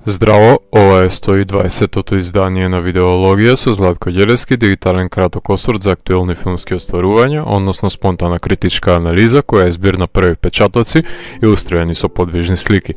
Здраво, ова е 120-тото издание на Видеологија со Златко Ѓелевски, дигитален краток осврт за актуелни филмски остварувања, односно спонтана критичка анализа која е збир на први печатоци илустrirani со подвижни слики.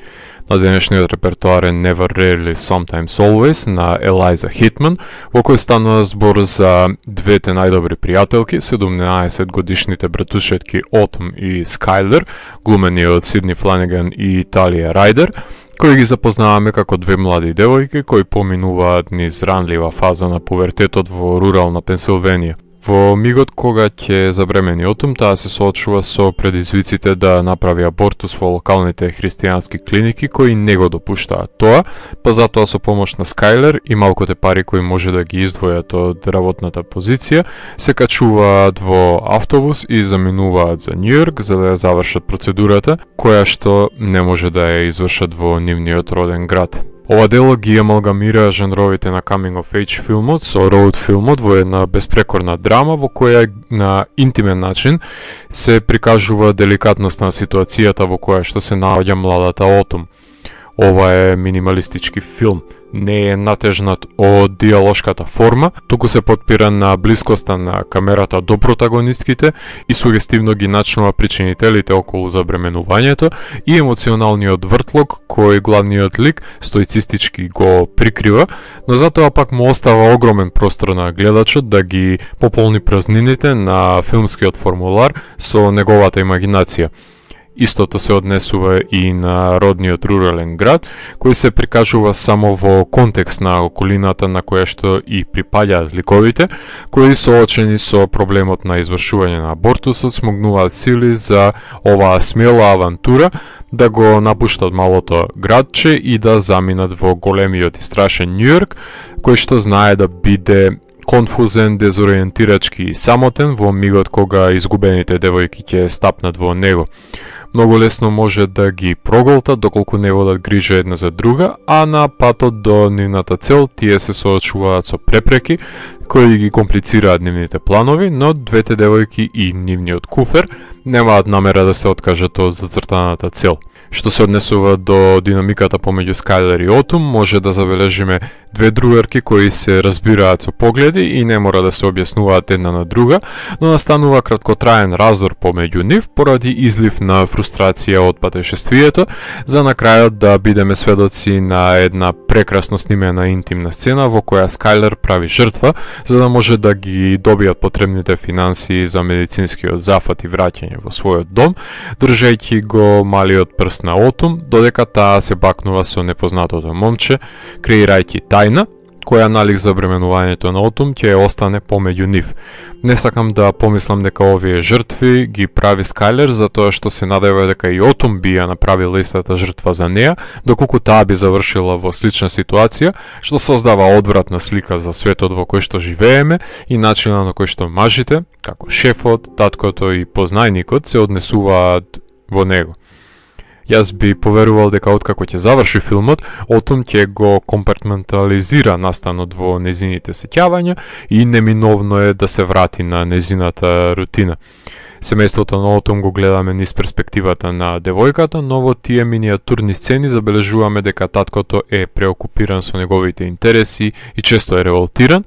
На денешниот репертоар е Never Rarely Sometimes Always на Елайза Хитман, во кој станува збор за двете најдобри пријателки, 17 годишните братушетки Autumn и Skyler, глумени од Сидни Фланеган и Талија Рајдер, кои ги запознаваме како две млади девојки кои поминуваат низ ранлива фаза на пувертетот во рурална Пенсилвенија. Во мигот кога ќе забремени Autumn, таа се соочува со предизвиците да направи абортус во локалните христијански клиники кои не го допуштаат тоа, па затоа со помош на Skyler и малките пари кои може да ги издвојат од работната позиција, се качуваат во автобус и заминуваат за Њујорк за да ја завршат процедурата, која што не може да ја извршат во нивниот роден град. Ова дело ги амалгамира жанровите на coming of age филмот со роуд филмот во една беспрекорна драма во која на интимен начин се прикажува деликатност на ситуацијата во која што се наоѓа младата Autumn. Ова е минималистички филм, не е натежнат од диалошката форма, туку се потпира на блискоста на камерата до протагонистките и сугестивно ги начнува причинителите околу забременувањето и емоционалниот вртлок кој главниот лик стоицистички го прикрива, но затоа пак му остава огромен простор на гледачот да ги пополни празнините на филмскиот формулар со неговата имагинација. Истото се однесува и на родниот рурален град, кој се прикажува само во контекст на околината на која што и припаѓаат ликовите, кои соочени со проблемот на извршување на абортусот смогнуваат сили за оваа смела авантура да го напуштат малото градче и да заминат во големиот и страшен Њујорк, кој што знае да биде конфузен, дезориентирачки и самотен во мигот кога изгубените девојки ќе стапнат во него. Многу лесно може да ги проголта доколку не водат грижа една за друга, а на патот до нивната цел тие се соочуваат со препреки кои ги комплицираат нивните планови, но двете девојки и нивниот куфер немаат намера да се откажат од зацртаната цел. Што се однесува до динамиката помеѓу Skyler и Autumn, може да забележиме две другарки кои се разбираат со погледи и не мора да се објаснуваат една на друга, но настанува краткотраен раздор помеѓу нив поради излив на фрустрација од патешествието, за на крајот да бидеме сведоци на една прекрасно снимена интимна сцена во која Skyler прави жртва за да може да ги добијат потребните финансии за медицинскиот зафат и враќање во својот дом, држејќи го малиот прст на Autumn, додека таа се бакнува со непознатото момче, креирајќи тајна, која налик за бременувањето на Autumn ќе остане помеѓу нив. Не сакам да помислам дека овие жртви ги прави Skyler затоа што се надева дека и Autumn би ја направила истата жртва за неа, доколку таа би завршила во слична ситуација, што создава одвратна слика за светот во кој што живееме и начинот на кој што мажите, како шефот, таткото и познајникот се однесуваат во него. Јас би поверувал дека откако ќе заврши филмот, Autumn ќе го компартментализира настанот во незините сеќавања и неминовно е да се врати на незината рутина. Семејството на Autumn го гледаме низ перспективата на девојката, но во тие миниатурни сцени забележуваме дека таткото е преокупиран со неговите интереси и често е револтиран,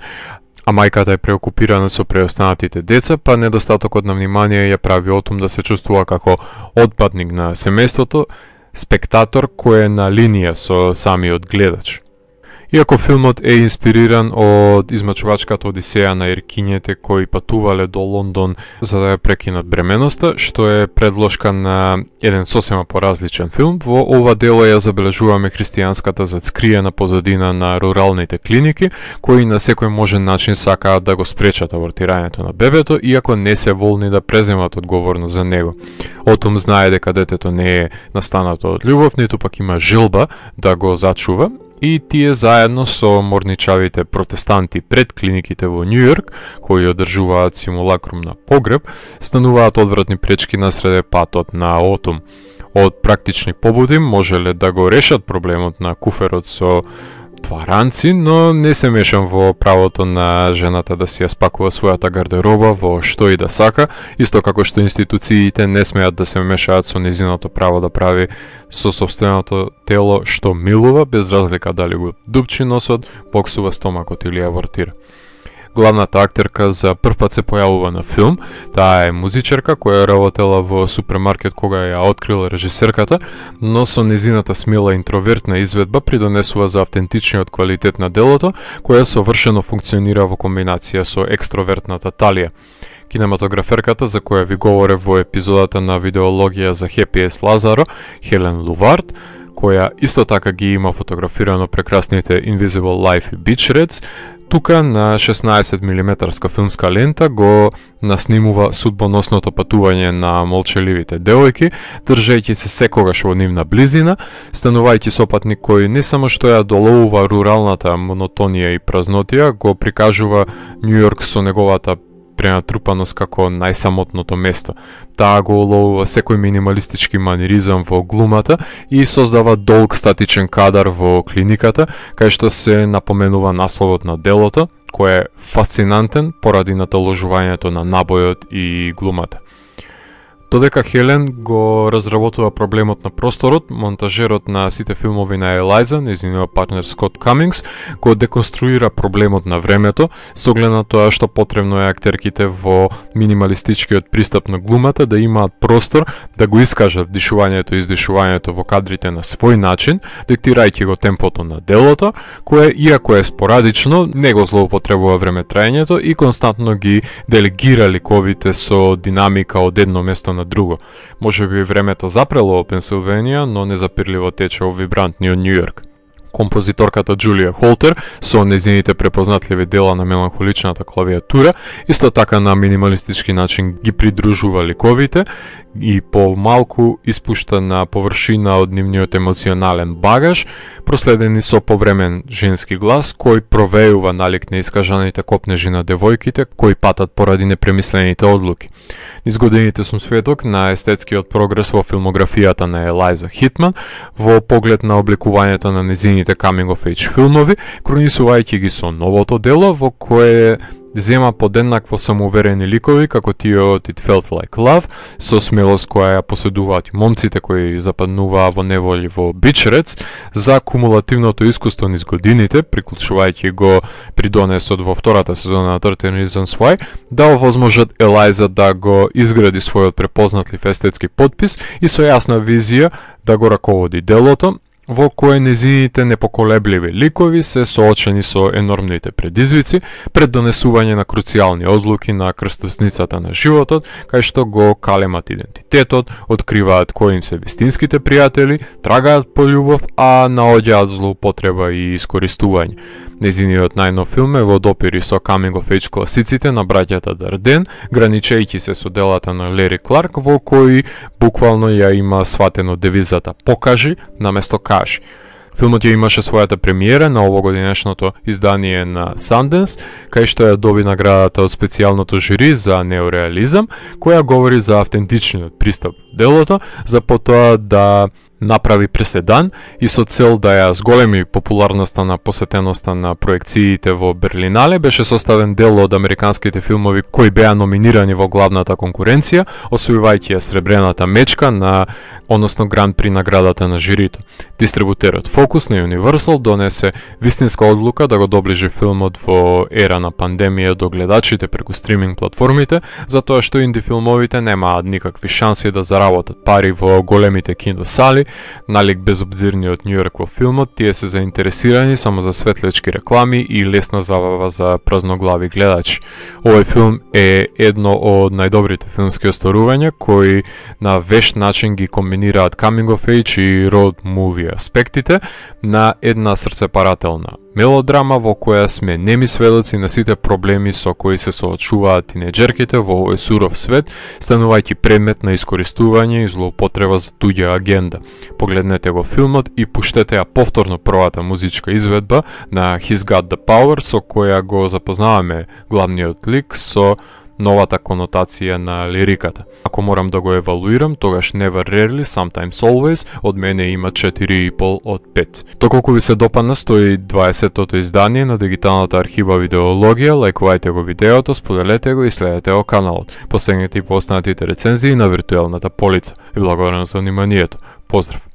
а мајката е преокупирана со преостанатите деца, па недостатокот на внимание ја прави Autumn да се чувствува како отпадник на семејството, спектатор кој е на линија со самиот гледач. Иако филмот е инспириран од измачувачката одисеја на еркињете кои патувале до Лондон за да ја прекинат бременоста, што е предложка на еден сосема поразличен филм, во ова дело ја забележуваме христијанската зацкриена позадина на руралните клиники, кои на секој можен начин сакаат да го спречат абортирањето на бебето, иако не се волни да преземат одговорност за него. Autumn знае дека детето не е настанато од љубов, ниту пак има желба да го зачува, и тие заедно со морничавите протестанти пред клиниките во Њујорк, кои одржуваат симулакрум на погреб, стануваат одвратни пречки насреде патот на Autumn. Од практични побуди можеле да го решат проблемот на куферот со тваранци, но не се мешам во правото на жената да си ја спакува својата гардероба во што и да сака, исто како што институциите не смеат да се мешаат со незиното право да прави со сопственото тело што милува, без разлика дали го дупчи носот, боксува стомакот или абортира. Главната актерка за прв пат се појавува на филм. Таа е музичарка која работела во супермаркет кога ја открила режисерката, но со незината смела интровертна изведба придонесува за автентичниот квалитет на делото, која совршено функционира во комбинација со екстровертната Талија. Кинематограферката за која ви говорев во епизодата на видеологија за Happy Лазаро, Хелен Лувард, која исто така ги има фотографирано прекрасните Invisible Life и Beach Reds, тука на 16 мм филмска лента го наснимува судбоносното патување на молчеливите девојки, држејќи се секогаш во нивна близина, станувајќи сопатник кој не само што ја доловува руралната монотонија и празнотија, го прикажува Њујорк со неговата пренатрупаност како најсамотното место. Таа го уловува секој минималистички маниризам во глумата и создава долг статичен кадар во клиниката, кај што се напоменува насловот на делото, кој е фасцинантен поради натоложувањето на набојот и глумата. Додека Хелен го разработува проблемот на просторот, монтажерот на сите филмови на Елајза, нејзиниот партнер Скот Камингс, го деконструира проблемот на времето, со оглед на тоа што потребно е актерките во минималистичкиот пристап на глумата да имаат простор да го искажат вдишувањето и издишувањето во кадрите на свој начин, диктирајќи го темпото на делото, кое, иако е спорадично, не го злоупотребува времетраењето и константно ги делегира ликовите со динамика од едно место на друго. Може би времето запрело во Пенсилванија, но незапирливо тече во вибрантниот Њујорк. Композиторката Џулија Холтер со незините препознатливи дела на меланхоличната клавиатура, исто така на минималистички начин ги придружува ликовите и помалку испушта на површина од нивниот емоционален багаж, проследени со повремен женски глас кој провејува налик на искажаните копнежи на девојките кои патат поради непремислените одлуки. Низ годините сум сведок на естетскиот прогрес во филмографијата на Елајза Хитман, во поглед на обликувањето на незините coming of age филмови, кронисувајќи ги со новото дело во кое зема подеднакво самоуверени ликови како тие од It Felt Like Love, со смелост која ја поседуваат и момците кои западнуваа во неволи во Beach Reds, за кумулативното искуство низ годините, приклучувајќи го придонесот во втората сезона на 13 Reasons Why, да овозможат Елајза да го изгради својот препознатлив естетски подпис и со јасна визија да го раководи делото, во кое незините непоколебливи ликови се соочени со енормните предизвици пред донесување на круцијални одлуки на крстосницата на животот, кај што го калемат идентитетот, откриваат кои им се вистинските пријатели, трагаат по љубов, а наоѓаат злоупотреба и искористување. Незиниот најнов филм е во допири со coming of age класиците на браќата Дарден, граничејќи се со делата на Лери Кларк, во кои буквално ја има сватено девизата "покажи" наместо "кажи". Филмот ја имаше својата премиера на овогодинешното издание на Sundance, кај што ја доби наградата од специјалното жури за неореализам, која говори за автентичниот пристап делото, за потоа да направи преседан и со цел да ја зголеми популарноста на посетеноста на проекциите во Берлинале, беше составен дел од американските филмови кои беа номинирани во главната конкуренција, освојувајќи ја сребрената мечка на, односно Гран При наградата на жирито. Дистрибутерот Focus на Universal донесе вистинска одлука да го доближи филмот во ера на пандемија до гледачите преку стриминг платформите, затоа што инди филмовите немаат никакви шанси да заработат пари во големите киносали. Налик безобзирниот Њујорк во филмот, тие се заинтересирани само за светлечки реклами и лесна забава за празноглави гледачи. Овој филм е едно од најдобрите филмски остварувања кои на вешт начин ги комбинираат coming of age и road movie аспектите на една срцепарателна мелодрама во која сме неми сведоци на сите проблеми со кои се соочуваат тинеџерките во овој суров свет, станувајќи предмет на искористување и злоупотреба за туѓа агенда. Погледнете го филмот и пуштете ја повторно првата музичка изведба на He's Got the Power, со која го запознаваме главниот лик со новата конотација на лириката. Ако морам да го евалуирам, тогаш Never Rarely, Sometimes Always од мене има 4,5 од 5. Доколку ви се допадна 120-тото издание на дигиталната архива Видеологија, лајкувајте го видеото, споделете го и следете го каналот. Постигнете и по останатите рецензии на виртуелната полица. И благодарам за вниманието. Поздрав!